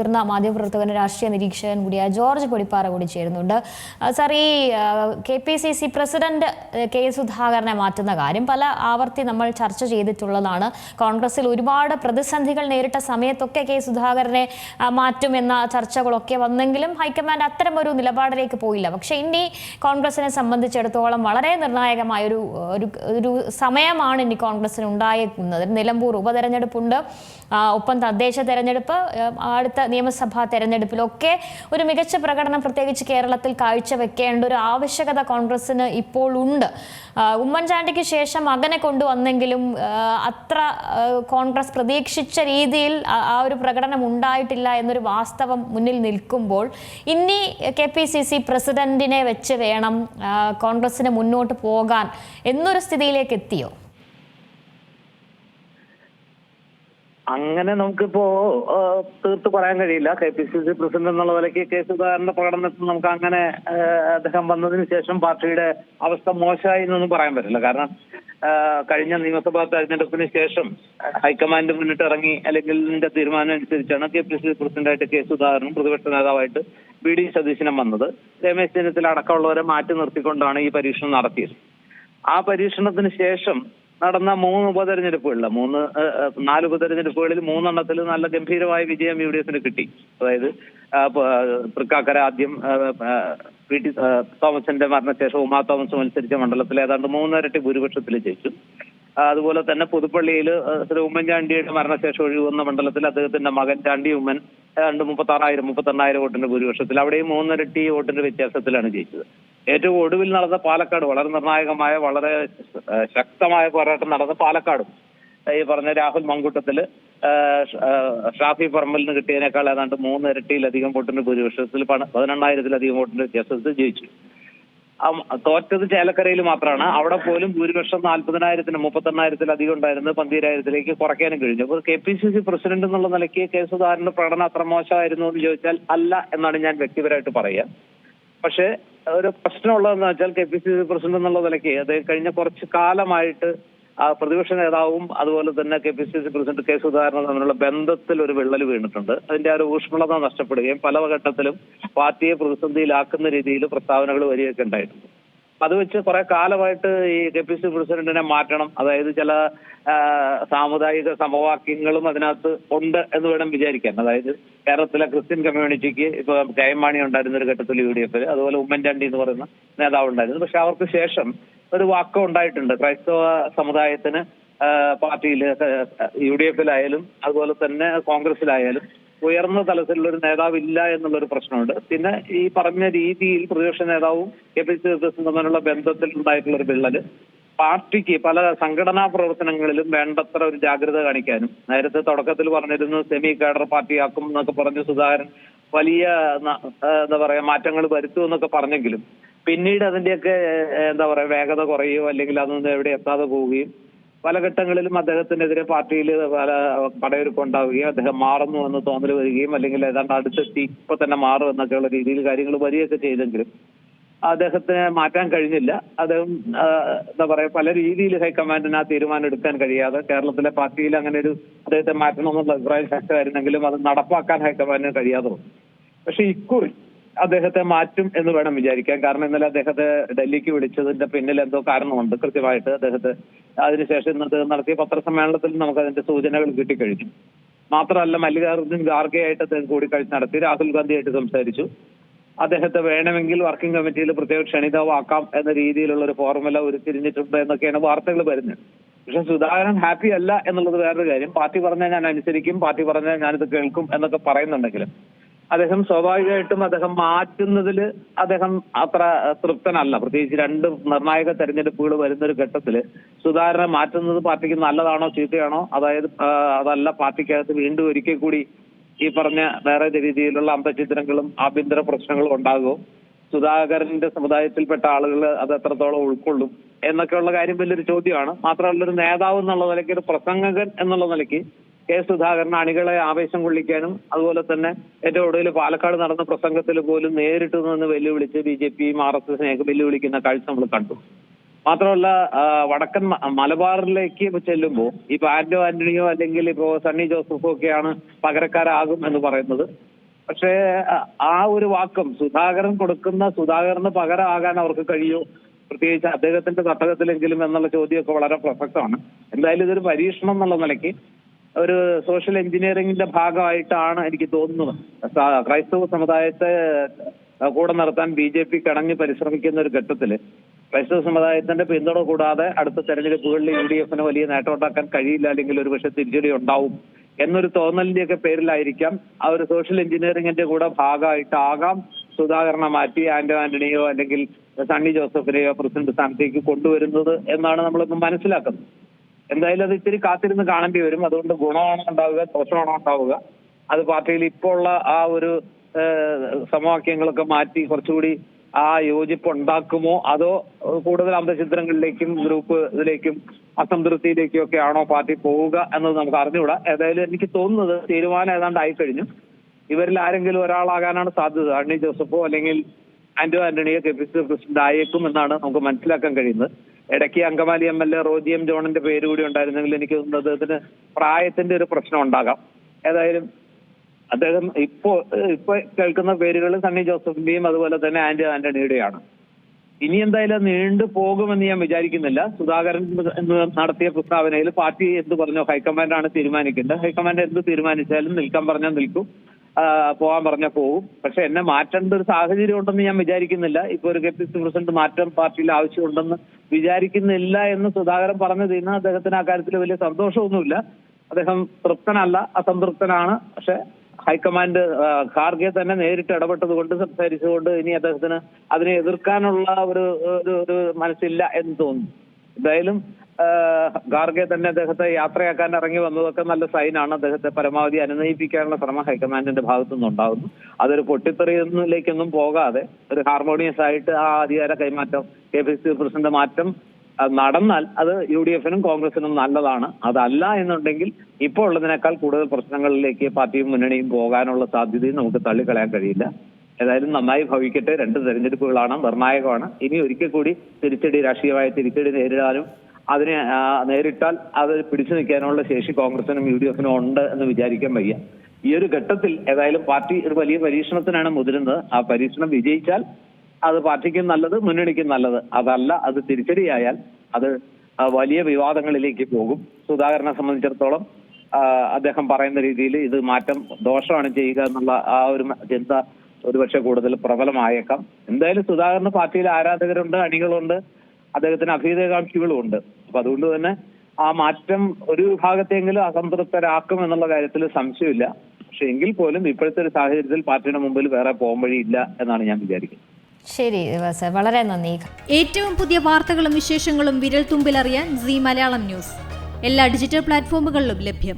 മുതിർന്ന മാധ്യമപ്രവർത്തകൻ രാഷ്ട്രീയ നിരീക്ഷകൻ കൂടിയായ ജോർജ് പൊടിപ്പാറ കൂടി ചേരുന്നുണ്ട്. സാർ, ഈ KPCC പ്രസിഡന്റ് കെ സുധാകരനെ മാറ്റുന്ന കാര്യം പല ആവർത്തി നമ്മൾ ചർച്ച ചെയ്തിട്ടുള്ളതാണ്. കോൺഗ്രസിൽ ഒരുപാട് പ്രതിസന്ധികൾ നേരിട്ട സമയത്തൊക്കെ കെ സുധാകരനെ മാറ്റുമെന്ന ചർച്ചകളൊക്കെ വന്നെങ്കിലും ഹൈക്കമാൻഡ് അത്തരമൊരു നിലപാടിലേക്ക് പോയില്ല. പക്ഷെ ഇനി കോൺഗ്രസിനെ സംബന്ധിച്ചിടത്തോളം വളരെ നിർണായകമായ ഒരു സമയമാണ് ഇനി കോൺഗ്രസിന് ഉണ്ടായിരിക്കുന്നത്. നിലമ്പൂർ ഉപതെരഞ്ഞെടുപ്പുണ്ട്, ഒപ്പം തദ്ദേശ തെരഞ്ഞെടുപ്പ്, അടുത്ത നിയമസഭാ തെരഞ്ഞെടുപ്പിലൊക്കെ ഒരു മികച്ച പ്രകടനം പ്രത്യേകിച്ച് കേരളത്തിൽ കാഴ്ചവെക്കേണ്ട ഒരു ആവശ്യകത കോൺഗ്രസിന് ഇപ്പോൾ ഉണ്ട്. ഉമ്മൻചാണ്ടിക്ക് ശേഷം മകനെ കൊണ്ടുവന്നെങ്കിലും അത്ര കോൺഗ്രസ് പ്രതീക്ഷിച്ച രീതിയിൽ ആ ഒരു പ്രകടനം ഉണ്ടായിട്ടില്ല എന്നൊരു വാസ്തവം മുന്നിൽ നിൽക്കുമ്പോൾ ഇനി KPCC പ്രസിഡന്റിനെ വെച്ച് വേണം കോൺഗ്രസിന് മുന്നോട്ട് പോകാൻ എന്നൊരു സ്ഥിതിയിലേക്ക് എത്തിയോ? അങ്ങനെ നമുക്കിപ്പോ തീർത്ത് പറയാൻ കഴിയില്ല. KPCC പ്രസിഡന്റ് എന്നുള്ള നിലയ്ക്ക് കെ സുധാകരന്റെ പ്രകടനത്തിൽ നമുക്ക് അങ്ങനെ അദ്ദേഹം വന്നതിന് ശേഷം പാർട്ടിയുടെ അവസ്ഥ മോശമായി എന്നൊന്നും പറയാൻ പറ്റില്ല. കാരണം കഴിഞ്ഞ നിയമസഭാ തെരഞ്ഞെടുപ്പിന് ശേഷം ഹൈക്കമാൻഡ് മുന്നിട്ടിറങ്ങി അല്ലെങ്കിൽ ഇതിന്റെ തീരുമാനം അനുസരിച്ചാണ് KPCC പ്രസിഡന്റായിട്ട് കെ സുധാകരനും പ്രതിപക്ഷ നേതാവായിട്ട് VD സതീശനും വന്നത്. രമേശ് ചെന്നിത്തല അടക്കമുള്ളവരെ മാറ്റി നിർത്തിക്കൊണ്ടാണ് ഈ പരീക്ഷണം നടത്തിയത്. ആ പരീക്ഷണത്തിന് ശേഷം നടന്ന 3 ഉപതെരഞ്ഞെടുപ്പുകളിൽ 4 ഉപതെരഞ്ഞെടുപ്പുകളിൽ 3 നല്ല ഗംഭീരമായ വിജയം UDFന് കിട്ടി. അതായത് തൃക്കാക്കര ആദ്യം PT തോമസിന്റെ മരണശേഷം ഉമാ തോമസ് മത്സരിച്ച മണ്ഡലത്തിൽ ഏതാണ്ട് 3 ഇരട്ടി ഭൂരിപക്ഷത്തിൽ ജയിച്ചു. അതുപോലെ തന്നെ പുതുപ്പള്ളിയിൽ ശ്രീ ഉമ്മൻചാണ്ടിയുടെ മരണശേഷം ഒഴിവുന്ന മണ്ഡലത്തിൽ അദ്ദേഹത്തിന്റെ മകൻ ചാണ്ടി ഉമ്മൻ ഏതാണ്ട് 38,000 വോട്ടിന്റെ ഭൂരിപക്ഷത്തിൽ അവിടെയും 3 ഇരട്ടി വോട്ടിന്റെ വ്യത്യാസത്തിലാണ് ജയിച്ചത്. ഏറ്റവും ഒടുവിൽ നടന്ന പാലക്കാട് വളരെ നിർണായകമായ വളരെ ശക്തമായ പോരാട്ടം നടന്ന പാലക്കാടും ഈ പറഞ്ഞ രാഹുൽ മങ്കൂട്ടത്തില് ഷാഫി പറമ്പലിന് കിട്ടിയതിനേക്കാൾ ഏതാണ്ട് 3 ഇരട്ടിയിലധികം വോട്ടിന്റെ ഭൂരിപക്ഷത്തിൽ 18,000-ലധികം വോട്ടിന്റെ വ്യത്യാസത്തിൽ ജയിച്ചു. തോറ്റത് ചേലക്കരയിൽ മാത്രമാണ്. അവിടെ പോലും ഭൂരിപക്ഷം 40,000-നും 38,000-ലധികം ഉണ്ടായിരുന്നത് 12,000-ലേക്ക് കുറയ്ക്കാനും കഴിഞ്ഞു. അപ്പോൾ KPCC പ്രസിഡന്റ് എന്നുള്ള നിലയ്ക്ക് കെ സുധാകരന്റെ പ്രകടനം അത്ര മോശമായിരുന്നു എന്ന് ചോദിച്ചാൽ അല്ല എന്നാണ് ഞാൻ വ്യക്തിപരമായിട്ട് പറയുക. പക്ഷേ ഒരു പ്രശ്നമുള്ളതെന്ന് വെച്ചാൽ KPCC പ്രസിഡന്റ് എന്നുള്ള നിലയ്ക്ക് അത് കഴിഞ്ഞ കുറച്ച് കാലമായിട്ട് പ്രതിപക്ഷ നേതാവും അതുപോലെ തന്നെ KPCC പ്രസിഡന്റ് കെ സുധാകരനും തമ്മിലുള്ള ബന്ധത്തിൽ ഒരു വിള്ളൽ വീണിട്ടുണ്ട്. അതിന്റെ ഒരു ഊഷ്മളത നഷ്ടപ്പെടുകയും പല ഘട്ടത്തിലും പാർട്ടിയെ പ്രതിസന്ധിയിലാക്കുന്ന രീതിയിൽ പ്രസ്താവനകൾ വരികയൊക്കെ ഉണ്ടായിട്ടുണ്ട്. അത് വെച്ച് കുറെ കാലമായിട്ട് ഈ KPCC പ്രസിഡന്റിനെ മാറ്റണം, അതായത് ചില സാമുദായിക സമവാക്യങ്ങളും അതിനകത്ത് ഉണ്ട് എന്ന് വേണം വിചാരിക്കാൻ. അതായത് കേരളത്തിലെ ക്രിസ്ത്യൻ കമ്മ്യൂണിറ്റിക്ക് ഇപ്പൊ KM മാണി ഉണ്ടായിരുന്ന ഒരു ഘട്ടത്തിൽ UDFൽ, അതുപോലെ ഉമ്മൻചാണ്ടി എന്ന് പറയുന്ന നേതാവ് ഉണ്ടായിരുന്നു. പക്ഷെ അവർക്ക് ശേഷം ഒരു വാക്കം ഉണ്ടായിട്ടുണ്ട്. ക്രൈസ്തവ സമുദായത്തിന് പാർട്ടിയിൽ UDFലായാലും അതുപോലെ തന്നെ കോൺഗ്രസിലായാലും ഉയർന്ന തലത്തിലുള്ള ഒരു നേതാവില്ല എന്നുള്ളൊരു പ്രശ്നമുണ്ട്. പിന്നെ ഈ പറഞ്ഞ രീതിയിൽ പ്രതിപക്ഷ നേതാവും KPCC പ്രസിഡന്റും തമ്മിലുള്ള ബന്ധത്തിൽ ഉണ്ടായിട്ടുള്ള ഒരു വിള്ളല് പാർട്ടിക്ക് പല സംഘടനാ പ്രവർത്തനങ്ങളിലും വേണ്ടത്ര ഒരു ജാഗ്രത കാണിക്കാനും, നേരത്തെ തുടക്കത്തിൽ പറഞ്ഞിരുന്നു സെമി കാഡർ പാർട്ടിയാക്കും എന്നൊക്കെ പറഞ്ഞ് സുധാകരൻ വലിയ എന്താ പറയാ മാറ്റങ്ങൾ വരുത്തുമെന്നൊക്കെ പറഞ്ഞെങ്കിലും പിന്നീട് അതിന്റെയൊക്കെ എന്താ പറയാ വേഗത കുറയുകയോ അല്ലെങ്കിൽ അതൊന്നും എവിടെ എത്താതെ പോവുകയും പല ഘട്ടങ്ങളിലും അദ്ദേഹത്തിനെതിരെ പാർട്ടിയിൽ പല പടയൊരുക്കം ഉണ്ടാവുകയും അദ്ദേഹം മാറുന്നു എന്ന് തോന്നൽ വരികയും അല്ലെങ്കിൽ ഏതാണ്ട് അടുത്തെത്തി ഇപ്പൊ തന്നെ മാറും എന്നൊക്കെയുള്ള രീതിയിൽ കാര്യങ്ങൾ വരികയൊക്കെ ചെയ്തെങ്കിലും അദ്ദേഹത്തിന് മാറ്റാൻ കഴിഞ്ഞില്ല. അദ്ദേഹം എന്താ പറയാ പല രീതിയിൽ ഹൈക്കമാൻഡിന് ആ തീരുമാനം എടുക്കാൻ കഴിയാതെ കേരളത്തിലെ പാർട്ടിയിൽ അങ്ങനെ ഒരു അദ്ദേഹത്തെ മാറ്റണമെന്നുള്ള അഭിപ്രായം ശക്തമായിരുന്നെങ്കിലും അത് നടപ്പാക്കാൻ ഹൈക്കമാൻഡിന് കഴിയാതെ വന്നു. പക്ഷെ ഇക്കുറി അദ്ദേഹത്തെ മാറ്റും എന്ന് വേണം വിചാരിക്കാൻ. കാരണം ഇന്നലെ അദ്ദേഹത്തെ ഡൽഹിക്ക് വിളിച്ചതിന്റെ പിന്നിൽ എന്തോ കാരണമുണ്ട് കൃത്യമായിട്ട്. അദ്ദേഹത്തെ അതിനുശേഷം ഇന്നത്തെ നടത്തിയ പത്രസമ്മേളനത്തിൽ നമുക്ക് അതിന്റെ സൂചനകൾ കിട്ടിക്കഴിഞ്ഞു. മാത്രമല്ല മല്ലികാർജുൻ ഖാർഗെയായിട്ട് അദ്ദേഹം കൂടിക്കാഴ്ച നടത്തി, രാഹുൽ ഗാന്ധിയായിട്ട് സംസാരിച്ചു. അദ്ദേഹത്തെ വേണമെങ്കിൽ വർക്കിംഗ് കമ്മിറ്റിയിൽ പ്രത്യേക ക്ഷണിതാവാക്കാം എന്ന രീതിയിലുള്ള ഒരു ഫോർമുല ഉരുത്തിരിഞ്ഞിട്ടുണ്ട് എന്നൊക്കെയാണ് വാർത്തകൾ വരുന്നത്. പക്ഷെ സുധാകരൻ ഹാപ്പി അല്ല എന്നുള്ളത് വേറൊരു കാര്യം. പാർട്ടി പറഞ്ഞാൽ ഞാൻ അനുസരിക്കും, പാർട്ടി പറഞ്ഞാൽ ഞാനിത് കേൾക്കും എന്നൊക്കെ പറയുന്നുണ്ടെങ്കിലും അദ്ദേഹം സ്വാഭാവികമായിട്ടും അദ്ദേഹം മാറ്റുന്നതിൽ അദ്ദേഹം അത്ര തൃപ്തനല്ല. പ്രത്യേകിച്ച് 2 നിർണായക തെരഞ്ഞെടുപ്പുകൾ വരുന്ന ഒരു ഘട്ടത്തിൽ സുധാകരനെ മാറ്റുന്നത് പാർട്ടിക്ക് നല്ലതാണോ ചീത്തയാണോ, അതായത് അതല്ല പാർട്ടിക്കകത്ത് വീണ്ടും ഒരിക്കൽ കൂടി ഈ പറഞ്ഞ വേറെ രീതിയിലുള്ള അന്തചിത്രങ്ങളും ആഭ്യന്തര പ്രശ്നങ്ങളും ഉണ്ടാകുമോ, സുധാകരന്റെ സമുദായത്തിൽപ്പെട്ട ആളുകൾ അത് എത്രത്തോളം ഉൾക്കൊള്ളും എന്നൊക്കെയുള്ള കാര്യം വലിയൊരു ചോദ്യമാണ്. മാത്രമല്ല ഒരു നേതാവ് എന്നുള്ള നിലയ്ക്ക്, ഒരു പ്രസംഗകൻ എന്നുള്ള നിലയ്ക്ക് കെ സുധാകരൻ അണികളെ ആവേശം കൊള്ളിക്കാനും അതുപോലെ തന്നെ ഏറ്റവും ഒടുവിൽ പാലക്കാട് നടന്ന പ്രസംഗത്തിൽ പോലും നേരിട്ട് നിന്ന് വെല്ലുവിളിച്ച് BJPയും RSSനെയൊക്കെ വെല്ലുവിളിക്കുന്ന കാഴ്ച നമ്മൾ കണ്ടു. മാത്രമല്ല വടക്കൻ മലബാറിലേക്ക് ചെല്ലുമ്പോൾ ഇപ്പൊ ആന്റോ ആന്റണിയോ അല്ലെങ്കിൽ ഇപ്പോ സണ്ണി ജോസഫോ ഒക്കെയാണ് പകരക്കാരാകും എന്ന് പറയുന്നത്. പക്ഷേ ആ ഒരു വാക്കും സുധാകരന് പകരമാകാൻ അവർക്ക് കഴിയോ, പ്രത്യേകിച്ച് അദ്ദേഹത്തിന്റെ തട്ടകത്തിലെങ്കിലും എന്നുള്ള ചോദ്യമൊക്കെ വളരെ പ്രസക്തമാണ്. എന്തായാലും ഇതൊരു പരീക്ഷണം എന്നുള്ള നിലയ്ക്ക് ഒരു സോഷ്യൽ എഞ്ചിനീയറിംഗിന്റെ ഭാഗമായിട്ടാണ് എനിക്ക് തോന്നുന്നത്. ക്രൈസ്തവ സമുദായത്തെ കൂടെ നിർത്താൻ BJP കിണഞ്ഞ് പരിശ്രമിക്കുന്ന ഒരു ഘട്ടത്തില് ക്രൈസ്തവ സമുദായത്തിന്റെ പിന്തുണ കൂടാതെ അടുത്ത തെരഞ്ഞെടുപ്പുകളിൽ UDF-ന് വലിയ നേട്ടം ഉണ്ടാക്കാൻ കഴിയില്ല, അല്ലെങ്കിൽ ഒരു പക്ഷെ തിരിച്ചടി ഉണ്ടാവും എന്നൊരു തോന്നലിന്റെയൊക്കെ പേരിലായിരിക്കാം ആ ഒരു സോഷ്യൽ എഞ്ചിനീയറിംഗിന്റെ കൂടെ ഭാഗമായിട്ടാകാം സുധാകരനെ മാറ്റി ആന്റണിയോ അല്ലെങ്കിൽ സണ്ണി ജോസഫിനെയോ പ്രസിഡന്റ് സ്ഥാനത്തേക്ക് കൊണ്ടുവരുന്നത് എന്നാണ് നമ്മളിപ്പോൾ മനസ്സിലാക്കുന്നത്. എന്തായാലും അത് ഇത്തിരി കാത്തിരുന്ന് കാണേണ്ടി വരും. അതുകൊണ്ട് ഗുണമാണോ ഉണ്ടാവുക ദോഷമാണോ ഉണ്ടാവുക, അത് പാർട്ടിയിൽ ഇപ്പോൾ ഉള്ള ആ ഒരു സമവാക്യങ്ങളൊക്കെ മാറ്റി കുറച്ചുകൂടി ആ യോജിപ്പ് ഉണ്ടാക്കുമോ, അതോ കൂടുതൽ അന്തഃഛിദ്രങ്ങളിലേക്കും ഗ്രൂപ്പ് ഇതിലേക്കും അസംതൃപ്തിയിലേക്കും ഒക്കെ ആണോ പാർട്ടി പോവുക എന്നത് നമുക്ക് അറിഞ്ഞുകൂടാ. ഏതായാലും എനിക്ക് തോന്നുന്നത് തീരുമാനം ഏതാണ്ട് ആയിക്കഴിഞ്ഞു. ഇവരിൽ ആരെങ്കിലും ഒരാളാകാനാണ് സാധ്യത. സണ്ണി ജോസഫോ അല്ലെങ്കിൽ ആന്റണിയോ KPCC പ്രസിഡന്റ് ആയേക്കും എന്നാണ് നമുക്ക് മനസ്സിലാക്കാൻ കഴിയുന്നത്. ഇടയ്ക്ക് അങ്കമാലി MLA റോജി M. ജോണിന്റെ പേര് കൂടി ഉണ്ടായിരുന്നെങ്കിൽ എനിക്ക് തോന്നുന്നത് അദ്ദേഹത്തിന് പ്രായത്തിന്റെ ഒരു പ്രശ്നം ഉണ്ടാകാം. ഏതായാലും അദ്ദേഹം ഇപ്പോ കേൾക്കുന്ന പേരുകൾ സണ്ണി ജോസഫിന്റെയും അതുപോലെ തന്നെ ആന്റണിയുടെയാണ്. ഇനി എന്തായാലും നീണ്ടു പോകുമെന്ന് ഞാൻ വിചാരിക്കുന്നില്ല. സുധാകരൻ നടത്തിയ പ്രസ്താവനയിൽ പാർട്ടി എന്ത് പറഞ്ഞോ ഹൈക്കമാൻഡാണ് തീരുമാനിക്കേണ്ടത്. ഹൈക്കമാൻഡ് എന്ത് തീരുമാനിച്ചാലും നിൽക്കാൻ പറഞ്ഞാൽ നിൽക്കും, പോകാൻ പറഞ്ഞാൽ പോകും. പക്ഷെ എന്നെ മാറ്റേണ്ട ഒരു സാഹചര്യം ഉണ്ടെന്ന് ഞാൻ വിചാരിക്കുന്നില്ല. ഇപ്പൊ ഒരു KPCC പ്രസിഡന്റ് മാറ്റം പാർട്ടിയിൽ ആവശ്യമുണ്ടെന്ന് വിചാരിക്കുന്നില്ല എന്ന് സുധാകരൻ പറഞ്ഞതിന് അദ്ദേഹത്തിന് ആ കാര്യത്തിൽ വലിയ സന്തോഷമൊന്നുമില്ല. അദ്ദേഹം തൃപ്തനല്ല, അസംതൃപ്തനാണ്. പക്ഷെ ഹൈക്കമാൻഡ് ഖാർഗെ തന്നെ നേരിട്ട് ഇടപെട്ടത് കൊണ്ട് സംസാരിച്ചുകൊണ്ട് ഇനി അദ്ദേഹത്തിന് അതിനെ എതിർക്കാനുള്ള ഒരു മനസ്സില്ല എന്ന് തോന്നുന്നു. എന്തായാലും ഖാർഗെ തന്നെ അദ്ദേഹത്തെ യാത്രയാക്കാൻ ഇറങ്ങി വന്നതൊക്കെ നല്ല സൈനാണ്. അദ്ദേഹത്തെ പരമാവധി അനുനയിപ്പിക്കാനുള്ള ശ്രമം ഹൈക്കമാൻഡിന്റെ ഭാഗത്തു നിന്നുണ്ടാകുന്നു. അതൊരു പൊട്ടിത്തെറിയിലേക്കൊന്നും പോകാതെ ഒരു ഹാർമോണിയസ് ആയിട്ട് ആ അധികാര കൈമാറ്റം KPCC പ്രസിഡന്റ് മാറ്റം നടന്നാൽ അത് UDF-നും കോൺഗ്രസിനും നല്ലതാണ്. അതല്ല എന്നുണ്ടെങ്കിൽ ഇപ്പോൾ ഉള്ളതിനേക്കാൾ കൂടുതൽ പ്രശ്നങ്ങളിലേക്ക് പാർട്ടിയും മുന്നണിയും പോകാനുള്ള സാധ്യതയും നമുക്ക് തള്ളിക്കളയാൻ കഴിയില്ല. ഏതായാലും നന്നായി ഭവിക്കട്ടെ. 2 തെരഞ്ഞെടുപ്പുകളാണ്, നിർണായകമാണ്. ഇനി ഒരിക്കൽ കൂടി രാഷ്ട്രീയമായ തിരിച്ചടി നേരിടാനും അതിനെ നേരിട്ടാൽ അത് പിടിച്ചു നിൽക്കാനുള്ള ശേഷി കോൺഗ്രസിനും UDF-നും ഉണ്ട് എന്ന് വിചാരിക്കാൻ വയ്യ. ഈ ഒരു ഘട്ടത്തിൽ ഏതായാലും പാർട്ടി ഒരു വലിയ പരീക്ഷണത്തിനാണ് മുതിരുന്നത്. ആ പരീക്ഷണം വിജയിച്ചാൽ അത് പാർട്ടിക്കും നല്ലത്, മുന്നണിക്കും നല്ലത്. അതല്ല, അത് തിരിച്ചടിയായാൽ അത് വലിയ വിവാദങ്ങളിലേക്ക് പോകും. സുധാകരനെ സംബന്ധിച്ചിടത്തോളം അദ്ദേഹം പറയുന്ന രീതിയിൽ ഇത് മാറ്റം ദോഷമാണ് ചെയ്യുക എന്നുള്ള ആ ഒരു ചിന്ത ഒരുപക്ഷെ കൂടുതൽ പ്രബലമായേക്കാം. എന്തായാലും സുധാകരന് പാർട്ടിയിൽ ആരാധകരുണ്ട്, അണികളുണ്ട്, അദ്ദേഹത്തിന് അഭ്യുദയകാംക്ഷികളും ഉണ്ട്. അപ്പൊ അതുകൊണ്ട് തന്നെ ആ മാറ്റം ഒരു വിഭാഗത്തെങ്കിലും അസംതൃപ്തരാക്കും എന്നുള്ള കാര്യത്തിൽ സംശയമില്ല. പക്ഷെ എങ്കിൽ പോലും ഇപ്പോഴത്തെ ഒരു സാഹചര്യത്തിൽ പാർട്ടിയുടെ മുമ്പിൽ വേറെ പോകാൻ വഴിയില്ല എന്നാണ് ഞാൻ വിചാരിക്കുന്നത്. ശരി സർ, വളരെ നന്ദി. ഏറ്റവും പുതിയ വാർത്തകളും വിശേഷങ്ങളും വിരൽ തുമ്പിലറിയാൻ Zee മലയാളം ന്യൂസ് എല്ലാ ഡിജിറ്റൽ പ്ലാറ്റ്ഫോമുകളിലും ലഭ്യം.